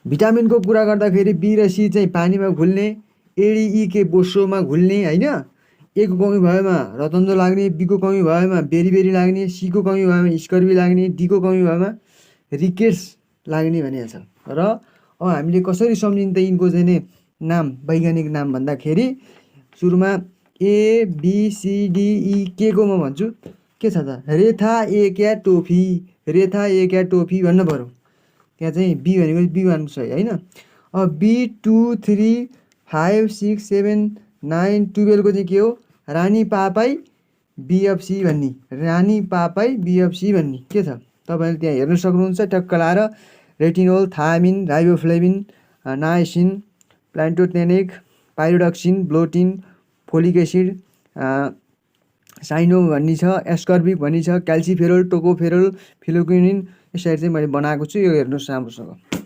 भिटामिनको कुरा गर्दाखेरि बी र सी चाहिँ पानीमा घुल्ने, एडिई बोसोमा घुल्ने होइन। एको कमी भएमा रतन्जो लाग्ने, बीको कमी भएमा बेरी लाग्ने, सीको कमी भएमा स्कर्बी लाग्ने, डीको कमी भएमा रिकेट्स लाग्ने भनेको छ। र अब हामीले कसरी सम्झिन्छ यिनको चाहिँ नि नाम, वैज्ञानिक नाम भन्दाखेरि सुरुमा ABCDE के को म भन्छु के छ त, रेथा एक्याटोफी, रेथा एक्याटोफी भन्नु पऱ्यो। त्यहाँ चाहिँ बी भनेको बी भन्नु छ होइन। अब B2 3 5 6 7 9 12 चाहिँ के हो, रानी पापाई BFC भन्ने, रानी पापाई BFC भन्ने के छ तपाईँले त्यहाँ हेर्न सक्नुहुन्छ। टक्क लाएर retinol, thiamine, riboflavin, niacin, pantothenic, pyridoxine, biotin, folic acid, cyano भन्ने छ, एस्कर्बिक भन्ने छ, क्याल्सिफेरोल, टोकोफेरोल, फिलोक्विनिन, यसरी चाहिँ मैले बनाएको छु। यो हेर्नुहोस् राम्रोसँग।